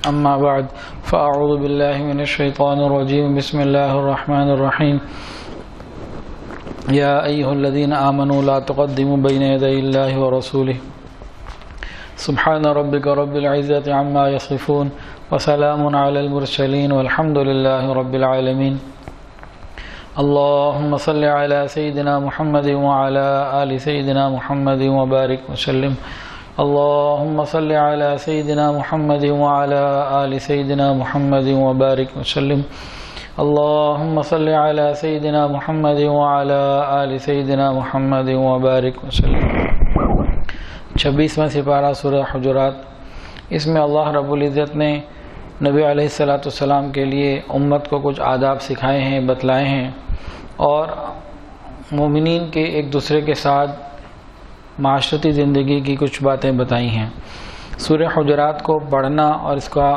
أما بعد فأعوذ بالله من الشيطان الرجيم بسم الله الرحمن الرحيم يا أيها الذين آمنوا لا تقدموا بين يدي الله ورسوله سبحان ربك رب العزة عما يصفون وسلام على المرسلين والحمد لله رب العالمين اللهم صل على سيدنا محمد وعلى آل سيدنا محمد وبارك وسلم اللهم صل على سيدنا محمد وعلى آل سيدنا محمد وبارك وسلم اللهم صل على سيدنا محمد وعلى آل سيدنا محمد وبارك وسلم 26واں سپارہ سورہ حجرات. اس میں اللہ رب العزت نے نبی علیہ السلام کے لیے امت کو کچھ آداب سکھائے ہیں، بتلائے ہیں، اور مومنین کے ایک دوسرے کے ساتھ معاشرتی زندگی کی کچھ باتیں بتائی ہیں. سورہ حجرات کو پڑھنا اور اس کا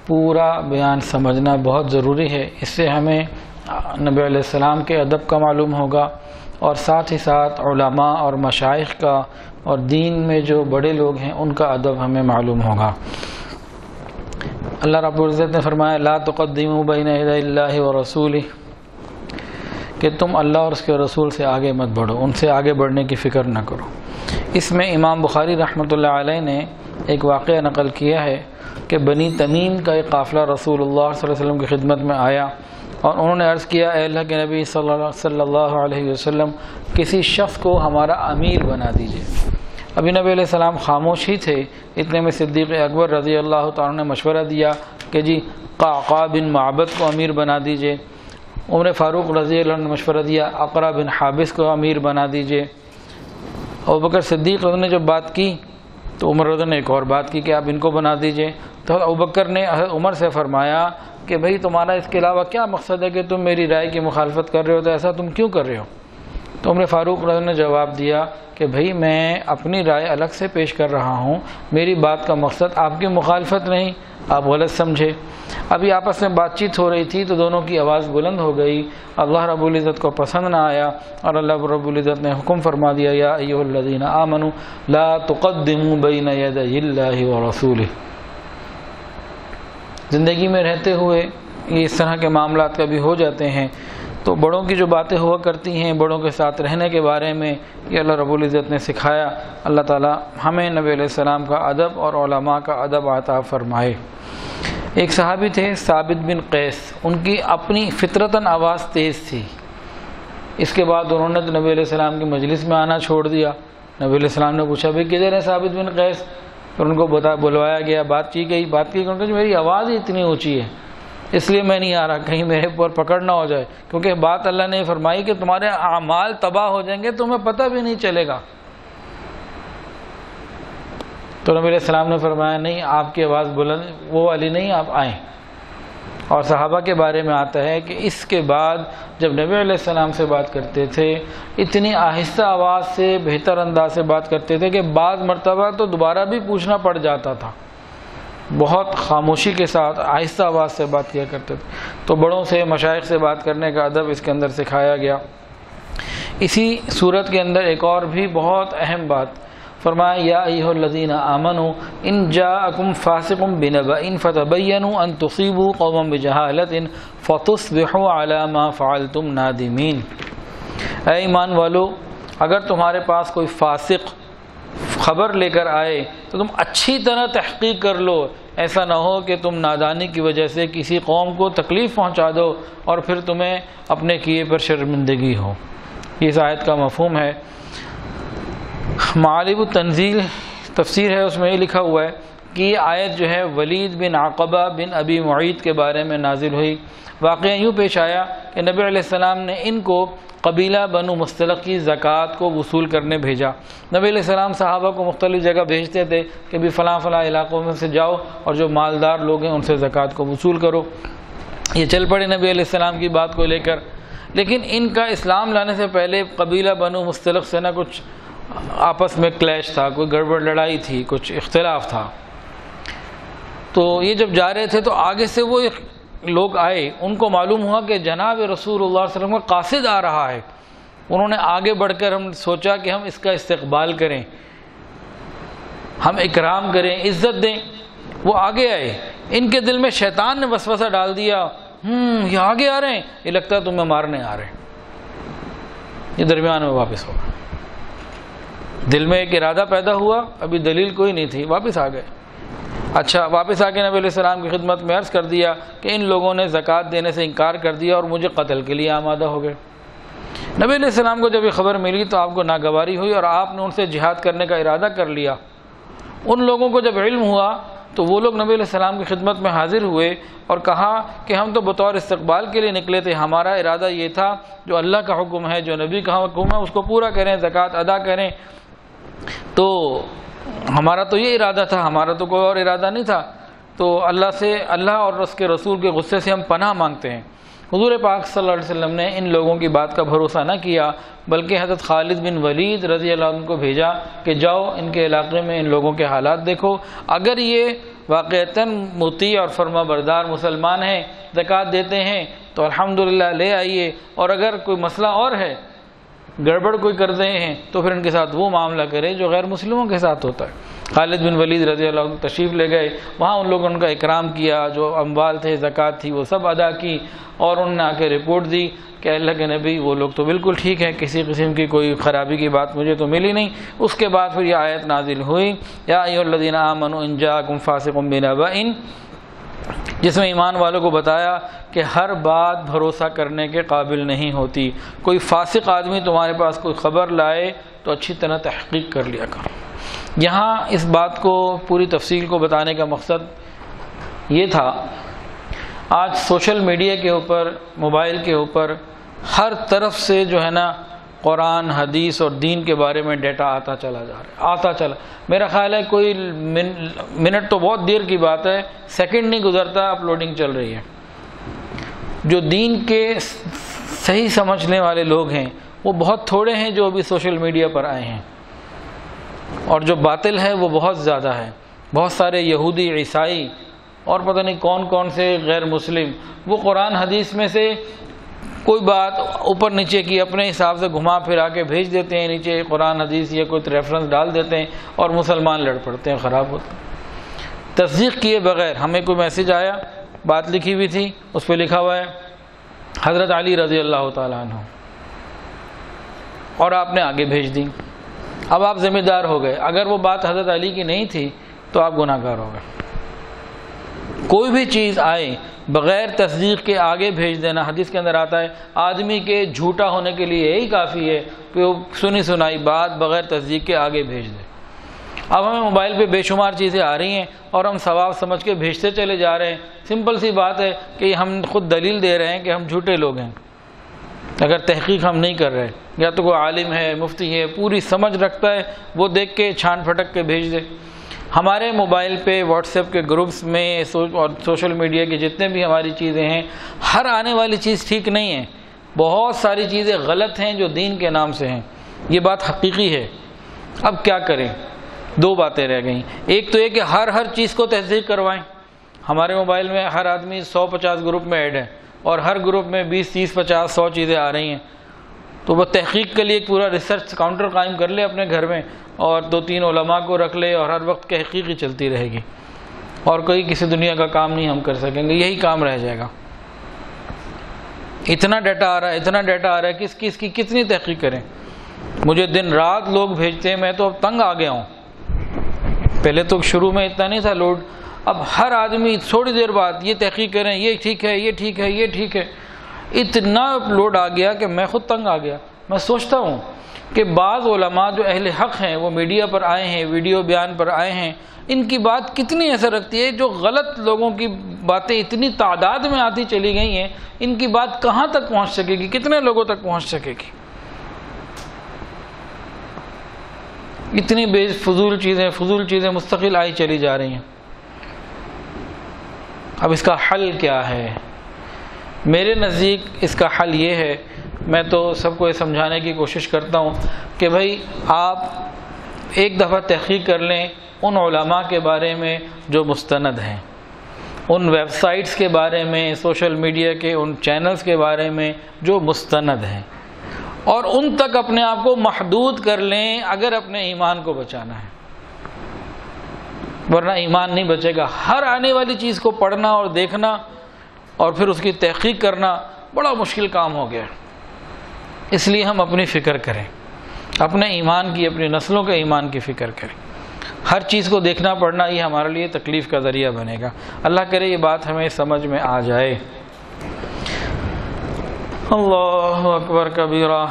پورا بیان سمجھنا بہت ضروری ہے. اس سے ہمیں نبی علیہ السلام کے ادب کا معلوم ہوگا اور ساتھ ہی ساتھ علماء اور مشائخ کا اور دین میں جو بڑے لوگ ہیں ان کا ادب ہمیں معلوم ہوگا. اللہ رب العزت نے فرمایا لا تقدموا بین یدی اللہ ورسولہ، کہ تم اللہ اور اس کے رسول سے آگے مت بڑھو، ان سے آگے بڑھنے کی فکر نہ کرو. اس میں امام بخاری رحمۃ اللہ علیہ نے ایک واقعہ نقل کیا ہے کہ بنی تمیم کا ایک قافلہ رسول اللہ صلی اللہ علیہ وسلم کی خدمت میں آیا اور انہوں نے عرض کیا اے اللہ کے نبی صلی اللہ علیہ وسلم کسی شخص کو ہمارا امیر بنا دیجئے. ابھی نبی علیہ السلام خاموش ہی تھے، اتنے میں صدیق اکبر رضی اللہ تعالیٰ نے مشورہ دیا کہ جی قعقاع بن معبد کو امیر بنا دیجئے. عمر فاروق رضی اللہ عنہ نے مشورہ دیا اقرا بن حابس کو امیر بنا دیجئے. ابوبکر صدیق نے جب بات کی تو عمر رضی نے ایک اور بات کی کہ آپ ان کو بنا دیجئے. تو ابوبکر نے عمر سے فرمایا کہ بھئی تمہارا اس کے علاوہ کیا مقصد ہے کہ تم میری رائے کی مخالفت کر رہے ہو، تو ایسا تم کیوں کر رہے ہو؟ تو عمر فاروق رضی نے جواب دیا کہ بھئی میں اپنی رائے الگ سے پیش کر رہا ہوں، میری بات کا مقصد آپ کی مخالفت نہیں، آپ غلط سمجھے. ابھی آپس میں بات چیت ہو رہی تھی تو دونوں کی آواز بلند ہو گئی. اللہ رب العزت کو پسند نہ آیا اور اللہ رب العزت نے حکم فرما دیا یا ایھا الذین آمنوا لا تقدموا بین یدی اللہ ورسولہ. زندگی میں رہتے ہوئے یہ اس طرح کے معاملات کبھی ہو جاتے ہیں تو بڑوں کی جو باتیں ہوا کرتی ہیں بڑوں کے ساتھ رہنے کے بارے میں یہ اللہ رب العزت نے سکھایا. اللہ تعالی ہمیں نبی علیہ السلام کا ادب اور علماء کا ادب عطا فرمائے. ایک صحابی تھے ثابت بن قیس، ان کی اپنی فطرتاً آواز تیز تھی. اس کے بعد انہوں نے نبی علیہ السلام کی مجلس میں آنا چھوڑ دیا. نبی علیہ السلام نے پوچھا بھئی کدھر ہے ثابت بن قیس؟ پھر ان کو بلوایا گیا، بات کی گئی، کہ میری آواز ہی اتنی اونچی ہے اس لیے میں نہیں آ رہا، کہیں میرے پر پکڑ نہ ہو جائے، کیونکہ بات اللہ نے فرمائی کہ تمہارے اعمال تباہ ہو جائیں گے، تمہیں پتہ بھی نہیں چلے گا. تو نبی علیہ السلام نے فرمایا نہیں، آپ کی آواز بلند وہ والی نہیں، آپ آئیں. اور صحابہ کے بارے میں آتا ہے کہ اس کے بعد جب نبی علیہ السلام سے بات کرتے تھے اتنی آہستہ آواز سے بہتر انداز سے بات کرتے تھے کہ بعض مرتبہ تو دوبارہ بھی پوچھنا پڑ جاتا تھا. بہت خاموشی کے ساتھ آہستہ آواز سے بات کیا کرتے تھے. تو بڑوں سے مشائخ سے بات کرنے کا ادب اس کے اندر سکھایا گیا. اسی صورت کے اندر ایک اور بھی بہت اہم بات فرمایا یا ایھا الذین آمنوا ان جاءکم فاسق بنبأ فتبینوا ان تصیبوا قوما بجہالۃ فتصبحوا علی ما فعلتم نادمین. اے ایمان والو، اگر تمہارے پاس کوئی فاسق خبر لے کر آئے تو تم اچھی طرح تحقیق کر لو، ایسا نہ ہو کہ تم نادانی کی وجہ سے کسی قوم کو تکلیف پہنچا دو اور پھر تمہیں اپنے کیے پر شرمندگی ہو. یہ اس آیت کا مفہوم ہے. معالم التنزیل تفسیر ہے، اس میں یہ لکھا ہوا ہے کہ یہ آیت جو ہے ولید بن عقبہ بن ابی معیط کے بارے میں نازل ہوئی. واقعہ یوں پیش آیا کہ نبی علیہ السلام نے ان کو قبیلہ بنو مستلق کی زکوٰۃ کو وصول کرنے بھیجا. نبی علیہ السلام صحابہ کو مختلف جگہ بھیجتے تھے کہ بھی فلاں فلاں علاقوں میں سے جاؤ اور جو مالدار لوگ ہیں ان سے زکوٰۃ کو وصول کرو. یہ چل پڑے نبی علیہ السلام کی بات کو لے کر. لیکن ان کا اسلام لانے سے پہلے قبیلہ بنو مستلق سے نہ کچھ آپس میں کلیش تھا، کوئی گڑبڑ لڑائی تھی، کچھ اختلاف تھا. تو یہ جب جا رہے تھے تو آگے سے وہ لوگ آئے، ان کو معلوم ہوا کہ جناب رسول اللہ صلی اللہ علیہ وسلم کا قاصد آ رہا ہے. انہوں نے آگے بڑھ کر ہم سوچا کہ ہم اس کا استقبال کریں، ہم اکرام کریں، عزت دیں. وہ آگے آئے، ان کے دل میں شیطان نے وسوسہ ڈال دیا، یہ آگے آ رہے ہیں، یہ لگتا ہے تمہیں مارنے آ رہے ہیں، یہ درمیان میں واپس ہو گئے۔ دل میں ایک ارادہ پیدا ہوا، ابھی دلیل کوئی نہیں تھی، واپس آ گئے۔ اچھا، واپس آ کے نبی علیہ السلام کی خدمت میں عرض کر دیا کہ ان لوگوں نے زکوٰۃ دینے سے انکار کر دیا اور مجھے قتل کے لیے آمادہ ہو گئے۔ نبی علیہ السلام کو جب یہ خبر ملی تو آپ کو ناگواری ہوئی اور آپ نے ان سے جہاد کرنے کا ارادہ کر لیا۔ ان لوگوں کو جب علم ہوا تو وہ لوگ نبی علیہ السلام کی خدمت میں حاضر ہوئے اور کہا کہ ہم تو بطور استقبال کے لیے نکلے تھے، ہمارا ارادہ یہ تھا جو اللہ کا حکم ہے، جو نبی کا حکم ہے اس کو پورا کریں، زکوٰۃ ادا کریں، تو ہمارا تو یہ ارادہ تھا، ہمارا تو کوئی اور ارادہ نہیں تھا۔ تو اللہ اور اس کے رسول کے غصے سے ہم پناہ مانگتے ہیں۔ حضور پاک صلی اللہ علیہ وسلم نے ان لوگوں کی بات کا بھروسہ نہ کیا، بلکہ حضرت خالد بن ولید رضی اللہ عنہ کو بھیجا کہ جاؤ ان کے علاقے میں ان لوگوں کے حالات دیکھو، اگر یہ واقعتاً مطیع اور فرما بردار مسلمان ہیں، زکوٰۃ دیتے ہیں تو الحمدللہ لے آئیے، اور اگر کوئی مسئلہ اور ہے، گڑبڑ کوئی کر رہے ہیں تو پھر ان کے ساتھ وہ معاملہ کرے جو غیر مسلموں کے ساتھ ہوتا ہے۔ خالد بن ولید رضی اللہ عنہ تشریف لے گئے، وہاں ان لوگوں نے ان کا اکرام کیا، جو اموال تھے، زکوٰۃ تھی، وہ سب ادا کی، اور انہوں نے آ کے رپورٹ دی کہ اللہ کے نبی وہ لوگ تو بالکل ٹھیک ہیں، کسی قسم کی کوئی خرابی کی بات مجھے تو ملی نہیں۔ اس کے بعد پھر یہ آیت نازل ہوئی، یا ایھا الذین آمنوا ان جاءکم فاسق بنبأ، جس میں ایمان والوں کو بتایا کہ ہر بات بھروسہ کرنے کے قابل نہیں ہوتی، کوئی فاسق آدمی تمہارے پاس کوئی خبر لائے تو اچھی طرح تحقیق کر لیا کرو۔ یہاں اس بات کو پوری تفصیل کو بتانے کا مقصد یہ تھا، آج سوشل میڈیا کے اوپر، موبائل کے اوپر ہر طرف سے جو ہے نا قرآن، حدیث اور دین کے بارے میں ڈیٹا آتا چلا جا رہا ہے، آتا چلا، میرا خیال ہے کوئی منٹ تو بہت دیر کی بات ہے، سیکنڈ نہیں گزرتا اپلوڈنگ چل رہی ہے۔ جو دین کے صحیح سمجھنے والے لوگ ہیں وہ بہت تھوڑے ہیں جو ابھی سوشل میڈیا پر آئے ہیں، اور جو باطل ہے وہ بہت زیادہ ہے۔ بہت سارے یہودی، عیسائی اور پتہ نہیں کون کون سے غیر مسلم، وہ قرآن حدیث میں سے کوئی بات اوپر نیچے کی اپنے حساب سے گھما پھرا کے بھیج دیتے ہیں، نیچے قرآن حدیث یا کوئی ریفرنس ڈال دیتے ہیں اور مسلمان لڑ پڑتے ہیں، خراب ہوتے ہیں۔ تصدیق کیے بغیر ہمیں کوئی میسج آیا، بات لکھی ہوئی تھی، اس پہ لکھا ہوا ہے حضرت علی رضی اللہ تعالیٰ عنہ، اور آپ نے آگے بھیج دی، اب آپ ذمہ دار ہو گئے۔ اگر وہ بات حضرت علی کی نہیں تھی تو آپ گناہ گار ہو گئے۔ کوئی بھی چیز آئے بغیر تصدیق کے آگے بھیج دینا، حدیث کے اندر آتا ہے آدمی کے جھوٹا ہونے کے لیے یہی کافی ہے کہ وہ سنی سنائی بات بغیر تصدیق کے آگے بھیج دے۔ اب ہمیں موبائل پہ بے شمار چیزیں آ رہی ہیں اور ہم ثواب سمجھ کے بھیجتے چلے جا رہے ہیں۔ سمپل سی بات ہے کہ ہم خود دلیل دے رہے ہیں کہ ہم جھوٹے لوگ ہیں اگر تحقیق ہم نہیں کر رہے۔ یا تو کوئی عالم ہے، مفتی ہے، پوری سمجھ رکھتا ہے، وہ دیکھ کے چھان پھٹک کے بھیج دے۔ ہمارے موبائل پہ، واٹس ایپ کے گروپس میں اور سوشل میڈیا کی جتنے بھی ہماری چیزیں ہیں، ہر آنے والی چیز ٹھیک نہیں ہے، بہت ساری چیزیں غلط ہیں جو دین کے نام سے ہیں، یہ بات حقیقی ہے۔ اب کیا کریں؟ دو باتیں رہ گئیں، ایک تو یہ کہ ہر چیز کو تصدیق کروائیں۔ ہمارے موبائل میں ہر آدمی 150 گروپ میں ایڈ ہے اور ہر گروپ میں 20، 30، 50، 100 چیزیں آ رہی ہیں، تو وہ تحقیق کے لیے ایک پورا ریسرچ کاؤنٹر قائم کر لے اپنے گھر میں اور 2-3 علماء کو رکھ لے اور ہر وقت تحقیق ہی چلتی رہے گی، اور کوئی کسی دنیا کا کام نہیں ہم کر سکیں گے، یہی کام رہ جائے گا۔ اتنا ڈیٹا آ رہا ہے، اتنا ڈیٹا آ رہا ہے، کس کی کتنی تحقیق کریں؟ مجھے دن رات لوگ بھیجتے ہیں، میں تو اب تنگ آ گیا ہوں۔ پہلے تو شروع میں اتنا نہیں تھا لوڈ، اب ہر آدمی تھوڑی دیر بعد یہ تحقیق کریں، یہ ٹھیک ہے، یہ ٹھیک ہے، یہ ٹھیک ہے، اتنا لوڈ آ گیا کہ میں خود تنگ آ گیا۔ میں سوچتا ہوں کہ بعض علماء جو اہل حق ہیں وہ میڈیا پر آئے ہیں، ویڈیو بیان پر آئے ہیں، ان کی بات کتنی اثر رکھتی ہے؟ جو غلط لوگوں کی باتیں اتنی تعداد میں آتی چلی گئی ہیں، ان کی بات کہاں تک پہنچ سکے گی؟ کتنے لوگوں تک پہنچ سکے گی؟ اتنی بے فضول چیزیں مستقل آئی چلی جا رہی ہیں۔ اب اس کا حل کیا ہے؟ میرے نزدیک اس کا حل یہ ہے، میں تو سب کو یہ سمجھانے کی کوشش کرتا ہوں کہ بھائی آپ ایک دفعہ تحقیق کر لیں ان علماء کے بارے میں جو مستند ہیں، ان ویب سائٹس کے بارے میں، سوشل میڈیا کے ان چینلز کے بارے میں جو مستند ہیں، اور ان تک اپنے آپ کو محدود کر لیں اگر اپنے ایمان کو بچانا ہے۔ ورنہ ایمان نہیں بچے گا۔ ہر آنے والی چیز کو پڑھنا اور دیکھنا اور پھر اس کی تحقیق کرنا بڑا مشکل کام ہو گیا۔ اس لیے ہم اپنی فکر کریں، اپنے ایمان کی، اپنی نسلوں کے ایمان کی فکر کریں۔ ہر چیز کو دیکھنا پڑھنا یہ ہمارے لیے تکلیف کا ذریعہ بنے گا۔ اللہ کرے یہ بات ہمیں سمجھ میں آ جائے۔ اللہ اکبر کبیرہ۔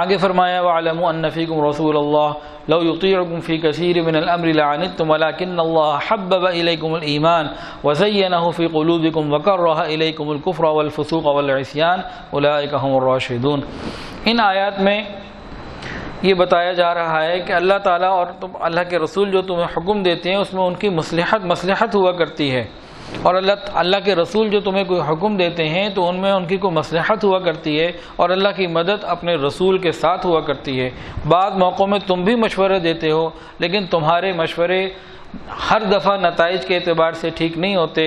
آگے فرمایا وَاعْلَمُوا أَنَّ فِيكُمْ رَسُولَ اللَّهِ لو يطيعكم في كثير من الأمر لعنتم ولكن الله حبب إليكم الإيمان وزينه في قلوبكم وكره إليكم الكفر والفسوق والعصيان أولئك هم الراشدون۔ ان آیات میں یہ بتایا جا رہا ہے کہ اللہ تعالیٰ اور اللہ کے رسول جو تمہیں حکم دیتے ہیں اس میں ان کی مصلحت ہوا کرتی ہے، اور اللہ کے رسول جو تمہیں کوئی حکم دیتے ہیں تو ان میں ان کی کوئی مصلحت ہوا کرتی ہے، اور اللہ کی مدد اپنے رسول کے ساتھ ہوا کرتی ہے۔ بعض موقعوں میں تم بھی مشورے دیتے ہو، لیکن تمہارے مشورے ہر دفعہ نتائج کے اعتبار سے ٹھیک نہیں ہوتے،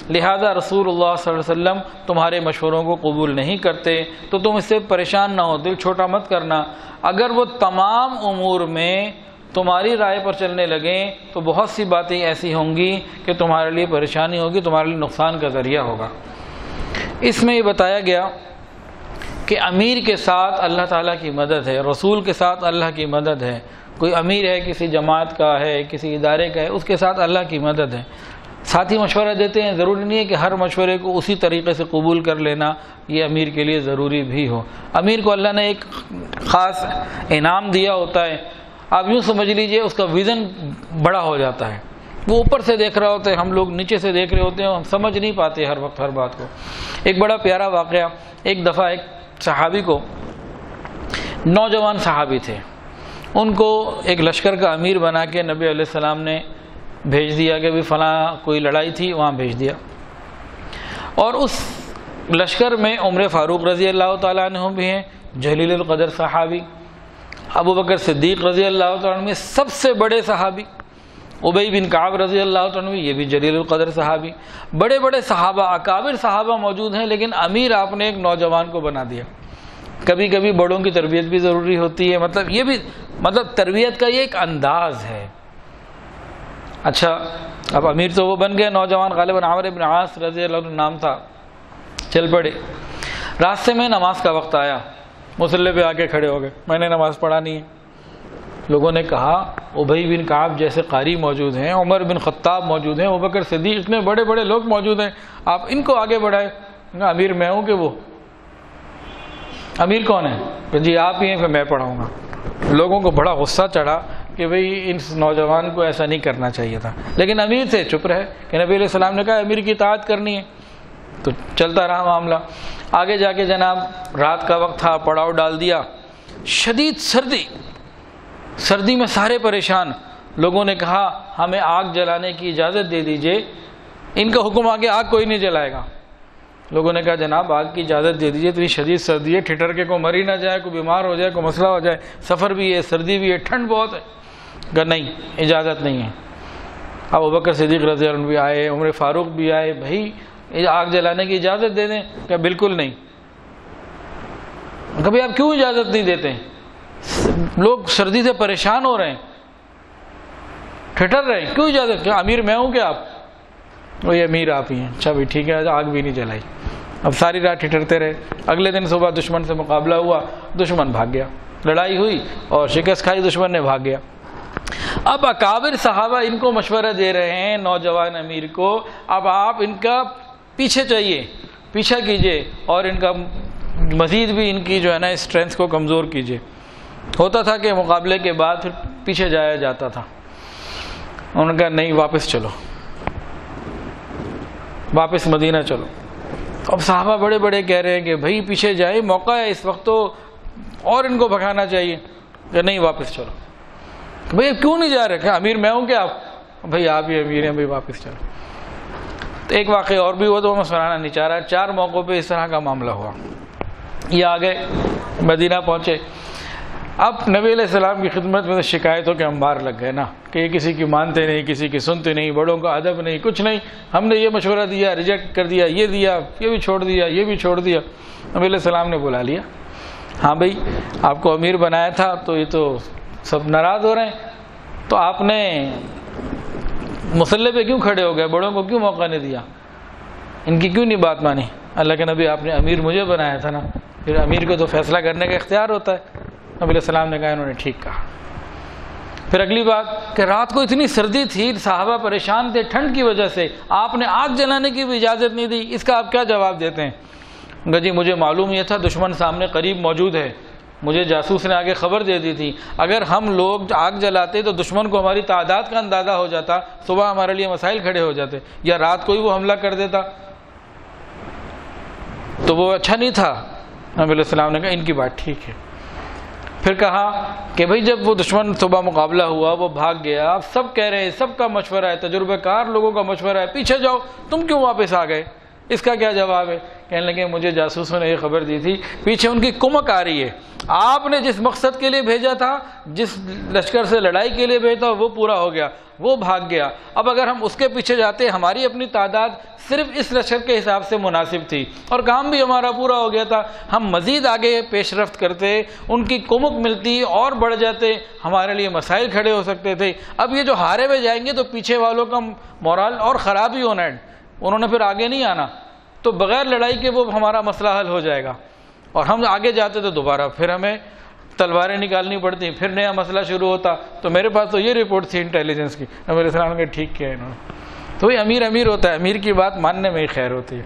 لہذا رسول اللہ صلی اللہ علیہ وسلم تمہارے مشوروں کو قبول نہیں کرتے، تو تم اس سے پریشان نہ ہو، دل چھوٹا مت کرنا۔ اگر وہ تمام امور میں تمہاری رائے پر چلنے لگیں تو بہت سی باتیں ایسی ہوں گی کہ تمہارے لیے پریشانی ہوگی، تمہارے لیے نقصان کا ذریعہ ہوگا۔ اس میں یہ بتایا گیا کہ امیر کے ساتھ اللہ تعالیٰ کی مدد ہے، رسول کے ساتھ اللہ کی مدد ہے۔ کوئی امیر ہے، کسی جماعت کا ہے، کسی ادارے کا ہے، اس کے ساتھ اللہ کی مدد ہے۔ ساتھی مشورہ دیتے ہیں، ضروری نہیں ہے کہ ہر مشورے کو اسی طریقے سے قبول کر لینا یہ امیر کے لیے ضروری بھی ہو۔ امیر کو اللہ نے ایک خاص انعام دیا ہوتا ہے، آپ یوں سمجھ لیجئے اس کا ویژن بڑا ہو جاتا ہے، وہ اوپر سے دیکھ رہا ہوتا ہے، ہم لوگ نیچے سے دیکھ رہے ہوتے ہیں، ہم سمجھ نہیں پاتے ہر وقت ہر بات کو۔ ایک بڑا پیارا واقعہ، ایک دفعہ ایک صحابی کو، نوجوان صحابی تھے، ان کو ایک لشکر کا امیر بنا کے نبی علیہ السلام نے بھیج دیا کہ بھی فلاں کوئی لڑائی تھی وہاں بھیج دیا، اور اس لشکر میں عمر فاروق رضی اللہ تعالیٰ عنہ بھی ہیں، جلیل القدر صحابی، ابو بکر صدیق رضی اللہ تعالیٰ عنہ میں سب سے بڑے صحابی، ابی بن کعب رضی اللہ تعالیٰ عنہ یہ بھی جلیل القدر صحابی، بڑے بڑے صحابہ، اکابر صحابہ موجود ہیں، لیکن امیر آپ نے ایک نوجوان کو بنا دیا۔ کبھی کبھی بڑوں کی تربیت بھی ضروری ہوتی ہے، مطلب تربیت کا یہ ایک انداز ہے۔ اچھا اب امیر تو وہ بن گئے، نوجوان غالباً عمرو بن عاص رضی اللہ عنہ نام تھا، چل پڑے۔ راستے میں نماز کا وقت آیا، مصلی پہ آ کے کھڑے ہو گئے، میں نے نماز پڑھانی ہے۔ لوگوں نے کہا ابی بن کعب جیسے قاری موجود ہیں، عمر بن خطاب موجود ہیں، ابوبکر صدیق، اتنے بڑے بڑے لوگ موجود ہیں، آپ ان کو آگے بڑھائے۔ امیر میں ہوں کہ وہ؟ امیر کون ہے؟ کہ جی آپ ہی ہیں، پھر میں پڑھاؤں گا۔ لوگوں کو بڑا غصہ چڑھا کہ بھئی اس نوجوان کو ایسا نہیں کرنا چاہیے تھا، لیکن امیر تھے، چپ رہے کہ نبی علیہ السلام نے کہا امیر کی اطاعت کرنی ہے، تو چلتا رہا معاملہ۔ آگے جا کے جناب رات کا وقت تھا، پڑاؤ ڈال دیا، شدید سردی میں سارے پریشان۔ لوگوں نے کہا ہمیں آگ جلانے کی اجازت دے دیجئے، ان کا حکم آگے آگ کوئی نہیں جلائے گا۔ لوگوں نے کہا جناب آگ کی اجازت دے دیجئے، اتنی شدید سردی ہے، ٹھٹر کے کوئی مر ہی نہ جائے، کوئی بیمار ہو جائے، کوئی مسئلہ ہو جائے، سفر بھی ہے، سردی بھی ہے، ٹھنڈ بہت ہے۔ کہ نہیں، اجازت نہیں ہے۔ اب ابوبکر صدیق رضی اللہ عنہ بھی آئے، عمر فاروق بھی آئے، بھائی آگ جلانے کی اجازت دے دیں۔ کہ بالکل نہیں۔ کبھی آپ کیوں اجازت نہیں دیتے؟ لوگ سردی سے پریشان ہو رہے ہیں، ٹھٹر رہے ہیں، کیوں اجازت؟ کیا امیر میں ہوں کہ آپ؟ وہی امیر آپ ہی ہیں۔ اچھا بھی ٹھیک ہے، آگ بھی نہیں جلائی۔ اب ساری رات ٹھٹرتے رہے۔ اگلے دن صبح دشمن سے مقابلہ ہوا، دشمن بھاگ گیا، لڑائی ہوئی اور شکست کھائی، دشمن نے بھاگ گیا۔ اب اکابر صحابہ ان کو مشورہ دے رہے ہیں، نوجوان امیر کو، اب آپ ان کا پیچھا کیجئے اور ان کا مزید بھی ان کی جو ہے نا اسٹرینتھ کو کمزور کیجئے۔ ہوتا تھا کہ مقابلے کے بعد پھر پیچھے جایا جاتا تھا۔ انہوں نے کہا نہیں، واپس چلو، واپس مدینہ چلو۔ اب صحابہ بڑے بڑے کہہ رہے ہیں کہ بھائی پیچھے جائے، موقع ہے اس وقت تو، اور ان کو بھگانا چاہیے۔ کہ نہیں، واپس چلو۔ بھائی کیوں نہیں جا رہے؟ کہ امیر میں ہوں کہ آپ؟ بھائی آپ ہی امیر ہیں، بھائی واپس چلو۔ تو ایک واقعہ اور بھی ہوا تو میں سنانا نہیں چاہ رہا، 4 موقعوں پہ اس طرح کا معاملہ ہوا۔ یہ آگے مدینہ پہنچے۔ اب نبی علیہ السلام کی خدمت میں تو شکایتوں کے انبار لگ گئے نا، کہ یہ کسی کی مانتے نہیں، کسی کی سنتے نہیں، بڑوں کا ادب نہیں، کچھ نہیں، ہم نے یہ مشورہ دیا، ریجیکٹ کر دیا، یہ بھی چھوڑ دیا، یہ بھی چھوڑ دیا۔ نبی علیہ السلام نے بلا لیا، ہاں بھائی آپ کو امیر بنایا تھا تو یہ تو سب ناراض ہو رہے ہیں، تو آپ نے مسلح پہ کیوں کھڑے ہو گئے؟ بڑوں کو کیوں موقع نہیں دیا؟ ان کی کیوں نہیں بات مانی؟ اللہ کے نبی آپ نے امیر مجھے بنایا تھا نا، پھر امیر کو تو فیصلہ کرنے کا اختیار ہوتا ہے۔ نبی علیہ السلام نے کہا، انہوں نے ٹھیک کہا۔ پھر اگلی بات کہ رات کو اتنی سردی تھی، صحابہ پریشان تھے ٹھنڈ کی وجہ سے، آپ نے آگ جلانے کی بھی اجازت نہیں دی، اس کا آپ کیا جواب دیتے ہیں؟ جی مجھے معلوم یہ تھا دشمن سامنے قریب موجود ہے، مجھے جاسوس نے آگے خبر دے دی تھی، اگر ہم لوگ آگ جلاتے تو دشمن کو ہماری تعداد کا اندازہ ہو جاتا، صبح ہمارے لیے مسائل کھڑے ہو جاتے، یا رات کو ہی وہ حملہ کر دیتا تو وہ اچھا نہیں تھا۔ نبی علیہ السلام نے کہا ان کی بات ٹھیک ہے۔ پھر کہا کہ بھئی جب وہ دشمن صبح مقابلہ ہوا، وہ بھاگ گیا، آپ سب کہہ رہے ہیں، سب کا مشورہ ہے، تجربہ کار لوگوں کا مشورہ ہے، پیچھے جاؤ، تم کیوں واپس آ گئے؟ اس کا کیا جواب ہے؟ کہنے لگے مجھے جاسوسوں نے یہ خبر دی تھی، پیچھے ان کی کمک آ رہی ہے، آپ نے جس مقصد کے لیے بھیجا تھا، جس لشکر سے لڑائی کے لیے بھیجا وہ پورا ہو گیا، وہ بھاگ گیا، اب اگر ہم اس کے پیچھے جاتے، ہماری اپنی تعداد صرف اس لشکر کے حساب سے مناسب تھی اور کام بھی ہمارا پورا ہو گیا تھا، ہم مزید آگے پیش رفت کرتے، ان کی کمک ملتی اور بڑھ جاتے، ہمارے لیے مسائل کھڑے ہو سکتے تھے۔ اب یہ جو ہارے ہوئے جائیں گے تو پیچھے والوں کا مورال اور خراب ہی ہونا ہے، انہوں نے پھر آگے نہیں آنا، تو بغیر لڑائی کے وہ ہمارا مسئلہ حل ہو جائے گا، اور ہم آگے جاتے تو دوبارہ پھر ہمیں تلواریں نکالنی پڑتی، پھر نیا مسئلہ شروع ہوتا۔ تو میرے پاس تو یہ رپورٹ تھی انٹیلیجنس کی، نبی علیہ السلام نے ٹھیک کیا انہوں نے۔ تو یہ امیر ہوتا ہے، امیر کی بات ماننے میں ہی خیر ہوتی ہے۔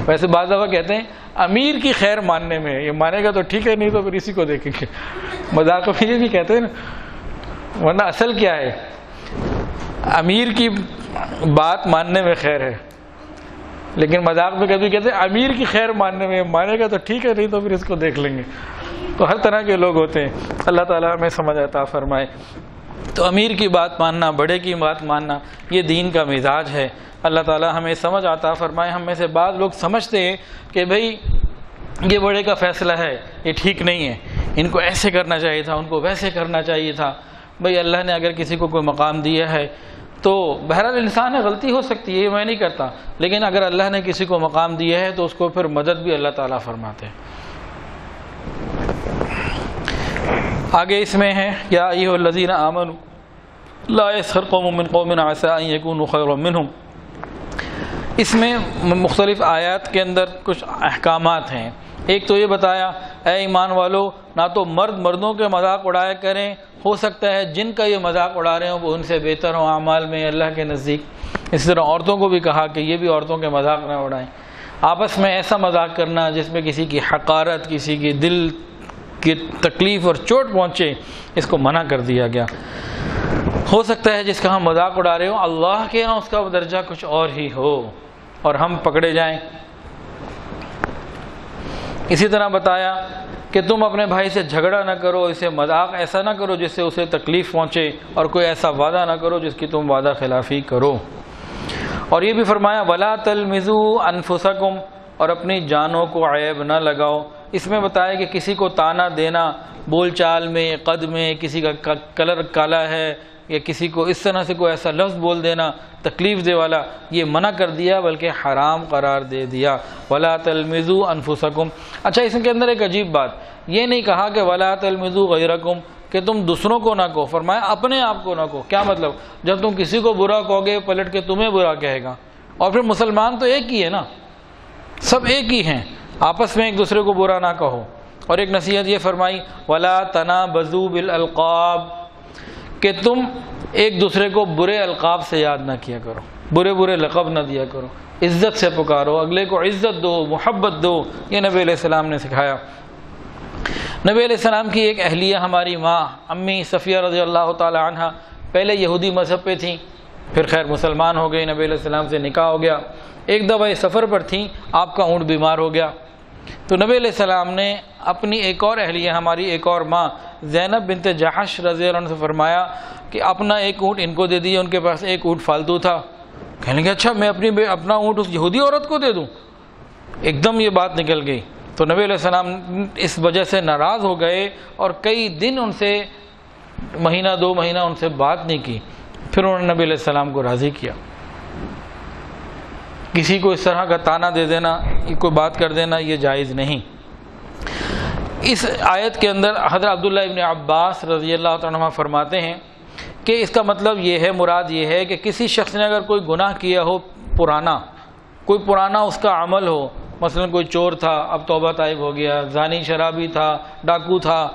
ویسے بعض دفعہ کہتے ہیں امیر کی خیر ماننے میں، یہ مانے گا تو ٹھیک ہے، نہیں تو پھر اسی کو دیکھیں گے، مذاق میں یہ بھی کہتے ہیں نا، ورنہ اصل کیا ہے؟ امیر کی بات ماننے میں خیر ہے، لیکن مذاق میں کبھی کہتے ہیں امیر کی خیر ماننے میں، مانے گا تو ٹھیک ہے، نہیں تو پھر اس کو دیکھ لیں گے۔ تو ہر طرح کے لوگ ہوتے ہیں، اللہ تعالیٰ ہمیں سمجھ عطا فرمائے۔ تو امیر کی بات ماننا، بڑے کی بات ماننا، یہ دین کا مزاج ہے۔ اللہ تعالیٰ ہمیں سمجھ عطا فرمائے۔ ہم میں سے بعض لوگ سمجھتے ہیں کہ بھئی یہ بڑے کا فیصلہ ہے، یہ ٹھیک نہیں ہے، ان کو ایسے کرنا چاہیے تھا، ان کو ویسے کرنا چاہیے تھا۔ بھئی اللہ نے اگر کسی کو کوئی مقام دیا ہے تو بہرحال انسان ہے، غلطی ہو سکتی ہے، یہ میں نہیں کرتا، لیکن اگر اللہ نے کسی کو مقام دیا ہے تو اس کو پھر مدد بھی اللہ تعالیٰ فرماتے ہیں۔ آگے اس میں ہے یا ایھا الذین آمنوا لا یسخر قوم من قوم عسى ان یکونوا خیرا منہم۔ اس میں مختلف آیات کے اندر کچھ احکامات ہیں۔ ایک تو یہ بتایا اے ایمان والو، نہ تو مرد مردوں کے مذاق اڑایا کریں، ہو سکتا ہے جن کا یہ مذاق اڑا رہے ہوں وہ ان سے بہتر ہوں اعمال میں اللہ کے نزدیک۔ اس طرح عورتوں کو بھی کہا کہ یہ بھی عورتوں کے مذاق نہ اڑائیں۔ آپس میں ایسا مذاق کرنا جس میں کسی کی حقارت، کسی کی دل کی تکلیف اور چوٹ پہنچے، اس کو منع کر دیا گیا۔ ہو سکتا ہے جس کا ہم مذاق اڑا رہے ہوں اللہ کے ہاں اس کا درجہ کچھ اور ہی ہو اور ہم پکڑے جائیں۔ اسی طرح بتایا کہ تم اپنے بھائی سے جھگڑا نہ کرو، اسے مذاق ایسا نہ کرو جس سے اسے تکلیف پہنچے، اور کوئی ایسا وعدہ نہ کرو جس کی تم وعدہ خلافی کرو۔ اور یہ بھی فرمایا وَلَا تَلْمِزُوا أَنفُسَكُمْ، اور اپنی جانوں کو عیب نہ لگاؤ۔ اس میں بتایا کہ کسی کو تانا دینا بول چال میں، قد میں، کسی کا کلر کالا ہے یا کسی کو اس طرح سے کوئی ایسا لفظ بول دینا تکلیف دے والا، یہ منع کر دیا بلکہ حرام قرار دے دیا۔ وَلَا تَلْمِزُوا أَنفُسَكُمْ۔ اچھا اس کے اندر ایک عجیب بات، یہ نہیں کہا کہ وَلَا تَلْمِزُوا غَيْرَكُمْ، کہ تم دوسروں کو نہ کہو، فرمایا اپنے آپ کو نہ کہو۔ کیا مطلب؟ جب تم کسی کو برا کہو گے پلٹ کے تمہیں برا کہے گا، اور پھر مسلمان تو ایک ہی ہے نا، سب ایک ہی ہیں، آپس میں ایک دوسرے کو برا نہ کہو۔ اور ایک نصیحت یہ فرمائی وَلَا تَنَابَزُوا بِالْأَلْقَابِ، کہ تم ایک دوسرے کو برے القاب سے یاد نہ کیا کرو، برے برے لقب نہ دیا کرو، عزت سے پکارو، اگلے کو عزت دو، محبت دو، یہ نبی علیہ السلام نے سکھایا۔ نبی علیہ السلام کی ایک اہلیہ ہماری ماں امی صفیہ رضی اللہ تعالی عنہ پہلے یہودی مذہب پہ تھیں، پھر خیر مسلمان ہو گئی، نبی علیہ السلام سے نکاح ہو گیا۔ ایک دفعہ سفر پر تھیں، آپ کا اونٹ بیمار ہو گیا، تو نبی علیہ السلام نے اپنی ایک اور اہلیہ ہماری ایک اور ماں زینب بنت جحش رضی اللہ عنہ سے فرمایا کہ اپنا ایک اونٹ ان کو دے دیے، ان کے پاس ایک اونٹ فالتو تھا۔ کہنے لگے اچھا میں اپنا اونٹ اس یہودی عورت کو دے دوں؟ ایک دم یہ بات نکل گئی، تو نبی علیہ السلام اس وجہ سے ناراض ہو گئے اور کئی دن ان سے، مہینہ دو مہینہ ان سے بات نہیں کی۔ پھر انہوں نے نبی علیہ السلام کو راضی کیا۔ کسی کو اس طرح کا تانا دے دینا، کوئی بات کر دینا، یہ جائز نہیں۔ اس آیت کے اندر حضرت عبداللہ ابن عباس رضی اللہ عنہ فرماتے ہیں کہ اس کا مطلب یہ ہے، مراد یہ ہے کہ کسی شخص نے اگر کوئی گناہ کیا ہو کوئی پرانا اس کا عمل ہو، مثلا کوئی چور تھا اب توبہ طائب ہو گیا، زانی شرابی تھا، ڈاکو تھا،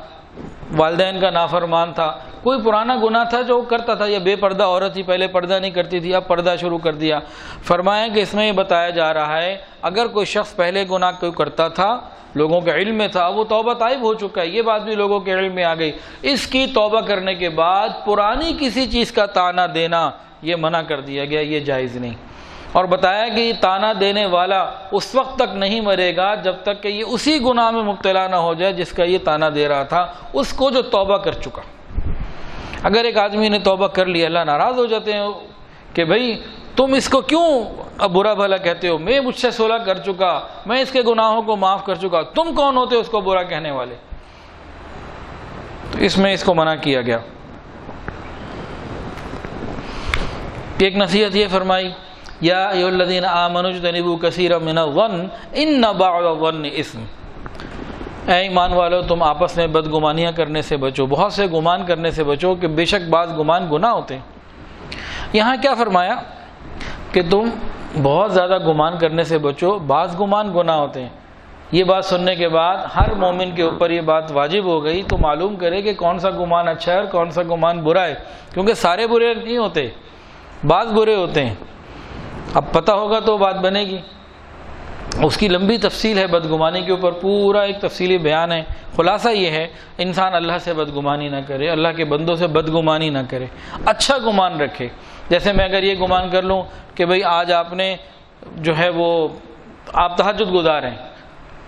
والدین کا نافرمان تھا، کوئی پرانا گناہ تھا جو کرتا تھا، یا بے پردہ عورت تھی، پہلے پردہ نہیں کرتی تھی اب پردہ شروع کر دیا. فرمایا کہ اس میں یہ بتایا جا رہا ہے اگر کوئی شخص پہلے گناہ کوئی کرتا تھا، لوگوں کے علم میں تھا، وہ توبہ طائب ہو چکا ہے، یہ بات بھی لوگوں کے علم میں آ گئی، اس کی توبہ کرنے کے بعد پرانی کسی چیز کا طعنہ دینا یہ منع کر دیا گیا، یہ جائز نہیں. اور بتایا کہ یہ طعنہ دینے والا اس وقت تک نہیں مرے گا جب تک کہ یہ اسی گناہ میں مبتلا نہ ہو جائے جس کا یہ طعنہ دے رہا تھا اس کو، جو توبہ کر چکا. اگر ایک آدمی نے توبہ کر لی، اللہ ناراض ہو جاتے ہیں کہ بھئی تم اس کو کیوں اب برا بھلا کہتے ہو، میں مجھ سے صلح کر چکا، میں اس کے گناہوں کو معاف کر چکا، تم کون ہوتے اس کو برا کہنے والے. تو اس میں اس کو منع کیا گیا. ایک نصیحت یہ فرمائی، یا ایھا الذین آمنوا اجتنبوا کثیرا من الظن ان بعض الظن اثم. اے ایمان والو تم آپس میں بدگمانیاں کرنے سے بچو، بہت سے گمان کرنے سے بچو کہ بے شک بعض گمان گناہ ہوتے ہیں. یہاں کیا فرمایا کہ تم بہت زیادہ گمان کرنے سے بچو، بعض گمان گناہ ہوتے ہیں. یہ بات سننے کے بعد ہر مومن کے اوپر یہ بات واجب ہو گئی تو معلوم کرے کہ کون سا گمان اچھا ہے اور کون سا گمان برا ہے، کیونکہ سارے برے نہیں ہوتے، بعض برے ہوتے ہیں. اب پتہ ہوگا تو بات بنے گی. اس کی لمبی تفصیل ہے، بدگمانی کے اوپر پورا ایک تفصیلی بیان ہے. خلاصہ یہ ہے انسان اللہ سے بدگمانی نہ کرے، اللہ کے بندوں سے بدگمانی نہ کرے، اچھا گمان رکھے. جیسے میں اگر یہ گمان کر لوں کہ بھئی آج آپ نے جو ہے وہ آپ تہجد گزار ہیں،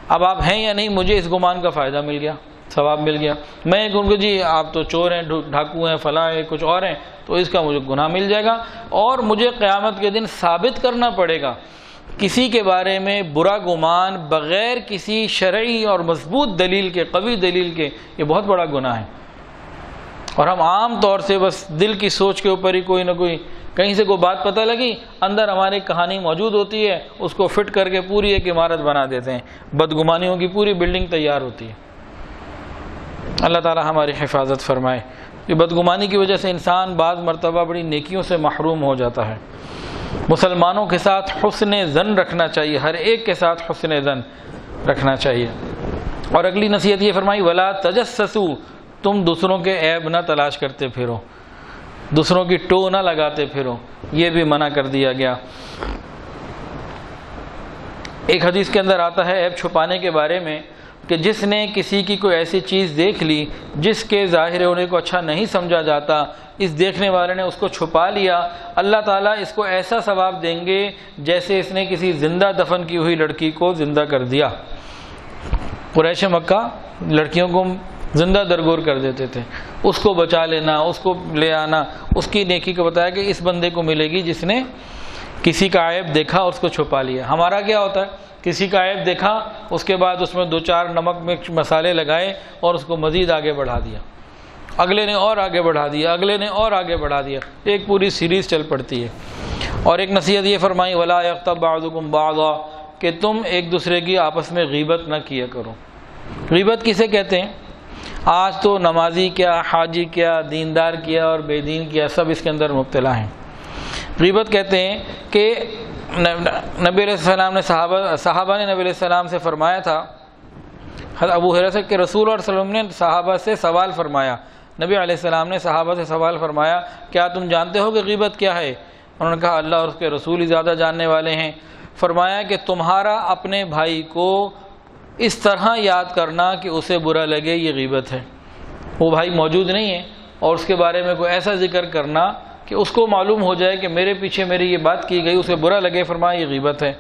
اب آپ ہیں یا نہیں، مجھے اس گمان کا فائدہ مل گیا، ثواب مل گیا. میں کہوں گا جی آپ تو چور ہیں، ڈاکو ہیں، فلاں ہیں، کچھ اور ہیں، تو اس کا مجھے گناہ مل جائے گا. اور مجھے قیامت کے دن ثابت کرنا پڑے گا کسی کے بارے میں برا گمان بغیر کسی شرعی اور مضبوط دلیل کے، قوی دلیل کے، یہ بہت بڑا گناہ ہے. اور ہم عام طور سے بس دل کی سوچ کے اوپر ہی کوئی نہ کوئی کہیں سے کوئی بات پتہ لگی، اندر ہماری کہانی موجود ہوتی ہے، اس کو فٹ کر کے پوری ایک عمارت بنا دیتے ہیں، بدگمانیوں کی پوری بلڈنگ تیار ہوتی ہے. اللہ تعالی ہماری حفاظت فرمائے. یہ بدگمانی کی وجہ سے انسان بعض مرتبہ بڑی نیکیوں سے محروم ہو جاتا ہے. مسلمانوں کے ساتھ حسن ظن رکھنا چاہیے، ہر ایک کے ساتھ حسن ظن رکھنا چاہیے. اور اگلی نصیحت یہ فرمائی، ولا تجسسوا، تم دوسروں کے عیب نہ تلاش کرتے پھرو، دوسروں کی ٹو نہ لگاتے پھرو، یہ بھی منع کر دیا گیا. ایک حدیث کے اندر آتا ہے عیب چھپانے کے بارے میں کہ جس نے کسی کی کوئی ایسی چیز دیکھ لی جس کے ظاہر ہونے کو اچھا نہیں سمجھا جاتا، اس دیکھنے والے نے اس کو چھپا لیا، اللہ تعالیٰ اس کو ایسا ثواب دیں گے جیسے اس نے کسی زندہ دفن کی ہوئی لڑکی کو زندہ کر دیا. قریش مکہ لڑکیوں کو زندہ درگور کر دیتے تھے، اس کو بچا لینا، اس کو لے آنا، اس کی نیکی کو بتایا کہ اس بندے کو ملے گی جس نے کسی کا عیب دیکھا اور اس کو چھپا لیا. ہمارا کیا ہوتا ہے، کسی کا عیب دیکھا، اس کے بعد اس میں 2-4 نمک مرچ مسالے لگائے اور اس کو مزید آگے بڑھا دیا، اگلے نے اور آگے بڑھا دیا، اگلے نے اور آگے بڑھا دیا، ایک پوری سیریز چل پڑتی ہے. اور ایک نصیحت یہ فرمائی، ولا یغتب بعضکم بعضا، کہ تم ایک دوسرے کی آپس میں غیبت نہ کیا کرو. غیبت کسے کہتے ہیں؟ آج تو نمازی کیا، حاجی کیا، دیندار کیا اور بے دین کیا، سب اس کے اندر مبتلا ہیں. غیبت کہتے ہیں کہ نبی علیہ السلام نے صحابہ نے نبی علیہ السلام سے فرمایا تھا، ابو ہریرہ سے، کہ رسول اللہ صلی اللہ علیہ وسلم نے صحابہ سے سوال فرمایا، نبی علیہ السلام نے صحابہ سے سوال فرمایا، کیا تم جانتے ہو کہ غیبت کیا ہے؟ انہوں نے کہا اللہ اور اس کے رسول ہی زیادہ جاننے والے ہیں. فرمایا کہ تمہارا اپنے بھائی کو اس طرح یاد کرنا کہ اسے برا لگے، یہ غیبت ہے. وہ بھائی موجود نہیں ہے اور اس کے بارے میں کوئی ایسا ذکر کرنا کہ اس کو معلوم ہو جائے کہ میرے پیچھے میری یہ بات کی گئی، اسے برا لگے، فرمایا یہ غیبت ہے.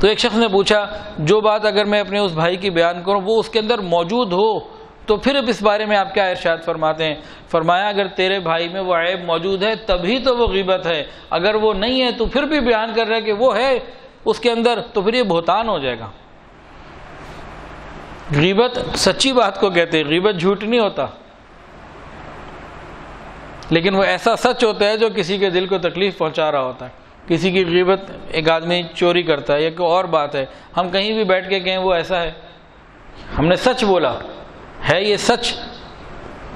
تو ایک شخص نے پوچھا، جو بات اگر میں اپنے اس بھائی کی بیان کروں وہ اس کے اندر موجود ہو تو پھر اب اس بارے میں آپ کیا ارشاد فرماتے ہیں؟ فرمایا اگر تیرے بھائی میں وہ عیب موجود ہے تبھی تو وہ غیبت ہے، اگر وہ نہیں ہے تو پھر بھی بیان کر رہا ہے کہ وہ ہے اس کے اندر، تو پھر یہ بہتان ہو جائے گا. غیبت سچی بات کو کہتے ہیں، غیبت جھوٹ نہیں ہوتا، لیکن وہ ایسا سچ ہوتا ہے جو کسی کے دل کو تکلیف پہنچا رہا ہوتا ہے. کسی کی غیبت، ایک آدمی چوری کرتا ہے، ایک اور بات ہے، ہم کہیں بھی بیٹھ کے کہیں وہ ایسا ہے، ہم نے سچ بولا ہے، یہ سچ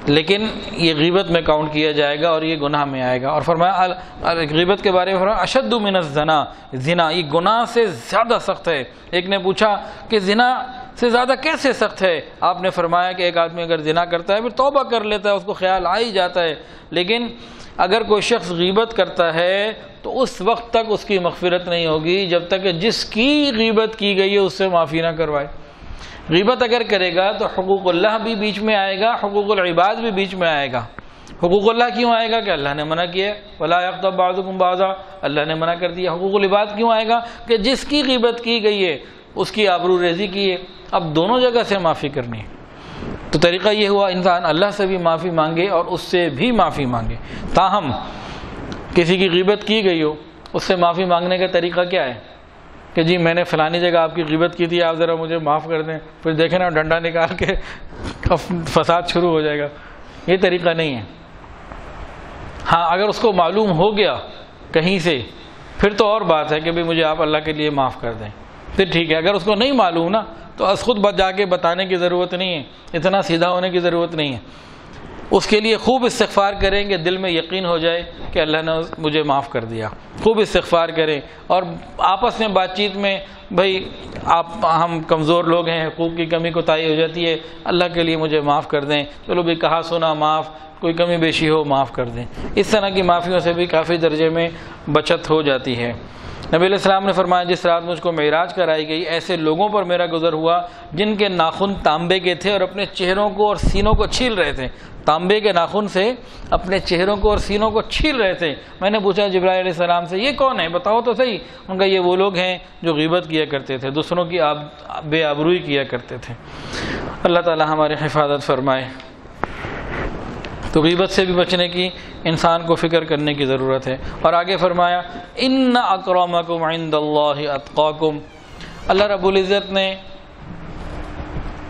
لیکن یہ غیبت میں کاؤنٹ کیا جائے گا اور یہ گناہ میں آئے گا۔ اور فرمایا غیبت کے بارے میں فرمایا اشد من الزنا، زنا یہ گناہ سے زیادہ سخت ہے۔ ایک نے پوچھا کہ زنا سے زیادہ کیسے سخت ہے؟ آپ نے فرمایا کہ ایک آدمی اگر زنا کرتا ہے پھر توبہ کر لیتا ہے، اس کو خیال آ ہی جاتا ہے، لیکن اگر کوئی شخص غیبت کرتا ہے تو اس وقت تک اس کی مغفرت نہیں ہوگی جب تک کہ جس کی غیبت کی گئی ہے اس سے معافی نہ کروائے۔ غیبت اگر کرے گا تو حقوق اللہ بھی بیچ میں آئے گا، حقوق العباد بھی بیچ میں آئے گا۔ حقوق اللہ کیوں آئے گا؟ کہ اللہ نے منع کیا ہے وَلَا يَغْتَبْ بَعْضُكُمْ بَعْضًا، اللہ نے منع کر دیا۔ حقوق العباد کیوں آئے گا؟ کہ جس کی غیبت کی گئی ہے اس کی آبرو ریزی کی ہے، اب دونوں جگہ سے معافی کرنی ہے۔ تو طریقہ یہ ہوا انسان اللہ سے بھی معافی مانگے اور اس سے بھی معافی مانگے۔ تاہم کسی کی غیبت کی گئی ہو، اس سے معافی مانگنے کا طریقہ کیا ہے کہ جی میں نے فلانی جگہ آپ کی غیبت کی تھی، آپ ذرا مجھے معاف کر دیں، پھر دیکھیں نا ڈنڈا نکال کے فساد شروع ہو جائے گا۔ یہ طریقہ نہیں ہے۔ ہاں اگر اس کو معلوم ہو گیا کہیں سے پھر تو اور بات ہے کہ بھی مجھے آپ اللہ کے لیے معاف کر دیں، پھر ٹھیک ہے۔ اگر اس کو نہیں معلوم نا تو از خود جا کے بتانے کی ضرورت نہیں ہے، اتنا سیدھا ہونے کی ضرورت نہیں ہے۔ اس کے لیے خوب استغفار کریں کہ دل میں یقین ہو جائے کہ اللہ نے مجھے معاف کر دیا۔ خوب استغفار کریں اور آپس میں بات چیت میں بھائی ہم کمزور لوگ ہیں، حقوق کی کمی کوتاہی ہو جاتی ہے، اللہ کے لیے مجھے معاف کر دیں، چلو بھی کہا سنا معاف، کوئی کمی بیشی ہو معاف کر دیں۔ اس طرح کی معافیوں سے بھی کافی درجے میں بچت ہو جاتی ہے۔ نبی علیہ السلام نے فرمایا جس رات مجھ کو معراج کرائی گئی ایسے لوگوں پر میرا گزر ہوا جن کے ناخن تانبے کے تھے اور اپنے چہروں کو اور سینوں کو چھیل رہے تھے، تانبے کے ناخن سے اپنے چہروں کو اور سینوں کو چھیل رہے تھے۔ میں نے پوچھا جبرائیل علیہ السلام سے یہ کون ہے، بتاؤ تو صحیح۔ ان کا یہ وہ لوگ ہیں جو غیبت کیا کرتے تھے، دوسروں کی بے آبروئی کیا کرتے تھے۔ اللہ تعالی ہماری حفاظت فرمائے۔ تو غیبت سے بھی بچنے کی انسان کو فکر کرنے کی ضرورت ہے۔ اور آگے فرمایا ان اکرمکم عند اللہ اتقاکم۔ اللہ رب العزت نے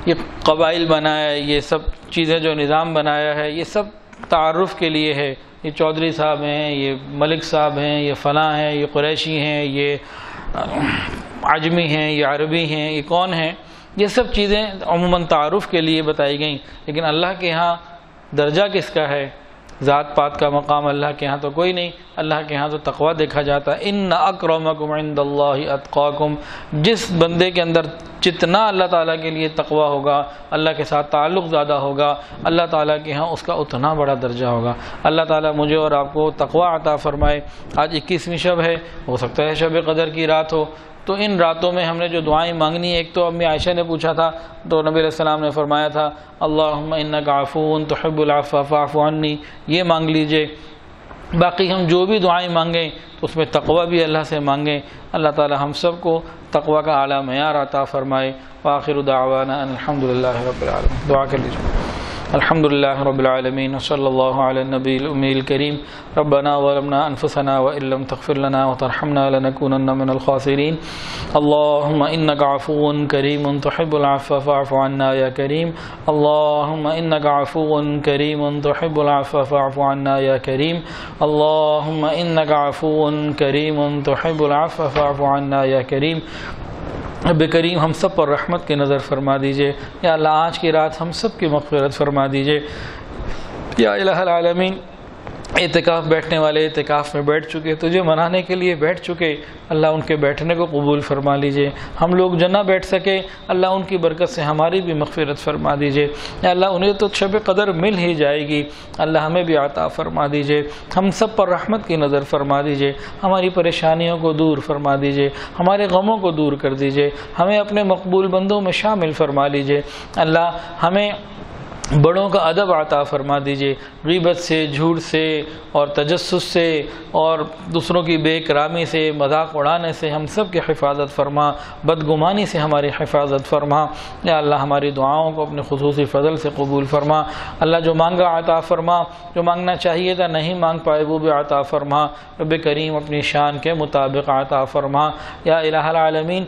یہ قبائل بنایا ہے، یہ سب چیزیں جو نظام بنایا ہے یہ سب تعارف کے لیے ہے۔ یہ چودھری صاحب ہیں، یہ ملک صاحب ہیں، یہ فلاں ہیں، یہ قریشی ہیں، یہ عجمی ہیں، یہ عربی ہیں، یہ کون ہیں، یہ سب چیزیں عموماً تعارف کے لیے بتائی گئیں، لیکن اللہ کے ہاں درجہ کس کا ہے؟ ذات پات کا مقام اللہ کے ہاں تو کوئی نہیں، اللہ کے ہاں تو تقوی دیکھا جاتا ہے۔ ان اکرمکم عند اللہ اتقاکم، جس بندے کے اندر جتنا اللہ تعالیٰ کے لیے تقوی ہوگا، اللہ کے ساتھ تعلق زیادہ ہوگا، اللہ تعالیٰ کے ہاں اس کا اتنا بڑا درجہ ہوگا۔ اللہ تعالیٰ مجھے اور آپ کو تقوی عطا فرمائے۔ آج 21ویں شب ہے، ہو سکتا ہے شب قدر کی رات ہو، تو ان راتوں میں ہم نے جو دعائیں مانگنی ہے، ایک تو امی عائشہ نے پوچھا تھا تو نبی علیہ السلام نے فرمایا تھا اللہم انک عفو تحب العفو فاعف عنی، یہ مانگ لیجئے۔ باقی ہم جو بھی دعائیں مانگیں تو اس میں تقوی بھی اللہ سے مانگیں۔ اللہ تعالی ہم سب کو تقوی کا اعلیٰ معیار عطا فرمائے۔ وآخر دعوانا ان الحمدللہ رب العالمین۔ دعا کر لیجیے۔ الحمد لله رب العالمين وصلى الله على النبي الأمي الكريم ربنا ظلمنا أنفسنا وإن لم تغفر لنا وترحمنا لنكونن من الخاسرين اللهم إنك عفو كريم تحب العفو فاعف عنا يا كريم اللهم إنك عفو كريم تحب العفو فاعف عنا يا كريم اللهم إنك عفو كريم تحب العفو فاعف عنا يا كريم۔ رب کریم ہم سب پر رحمت کی نظر فرما دیجئے، یا اللہ آج کی رات ہم سب کی مغفرت فرما دیجئے، یا الہ العالمین۔ اعتکاف بیٹھنے والے اعتکاف میں بیٹھ چکے، تجھے منانے کے لیے بیٹھ چکے، اللہ ان کے بیٹھنے کو قبول فرما لیجئے۔ ہم لوگ جو نہ بیٹھ سکے اللہ ان کی برکت سے ہماری بھی مغفرت فرما دیجئے، یا اللہ انہیں تو شب قدر مل ہی جائے گی، اللہ ہمیں بھی عطا فرما دیجئے۔ ہم سب پر رحمت کی نظر فرما دیجئے، ہماری پریشانیوں کو دور فرما دیجئے، ہمارے غموں کو دور کر دیجئے، ہمیں اپنے مقبول بندوں میں شامل فرما لیجئے۔ اللہ ہمیں بڑوں کا ادب عطا فرما دیجئے، غیبت سے، جھوٹ سے اور تجسس سے اور دوسروں کی بے اکرامی سے، مذاق اڑانے سے ہم سب کی حفاظت فرما، بدگمانی سے ہماری حفاظت فرما۔ یا اللہ ہماری دعاؤں کو اپنے خصوصی فضل سے قبول فرما۔ اللہ جو مانگا عطا فرما، جو مانگنا چاہیے تھا نہیں مانگ پائے وہ بھی عطا فرما۔ رب کریم اپنی شان کے مطابق عطا فرما۔ یا الہ العالمین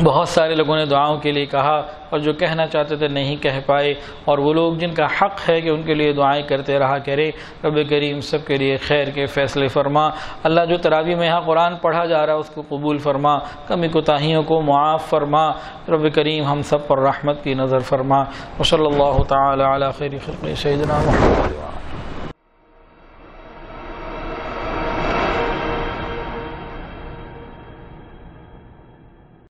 بہت سارے لوگوں نے دعاؤں کے لیے کہا اور جو کہنا چاہتے تھے نہیں کہہ پائے، اور وہ لوگ جن کا حق ہے کہ ان کے لیے دعائیں کرتے رہا کرے، رب کریم سب کے لیے خیر کے فیصلے فرما۔ اللہ جو تراویح میں یہاں قرآن پڑھا جا رہا ہے اس کو قبول فرما، کمی کوتاہیوں کو معاف فرما، رب کریم ہم سب پر رحمت کی نظر فرما۔ وصلی اللہ تعالی علی خیر خلق سیدنا محمد۔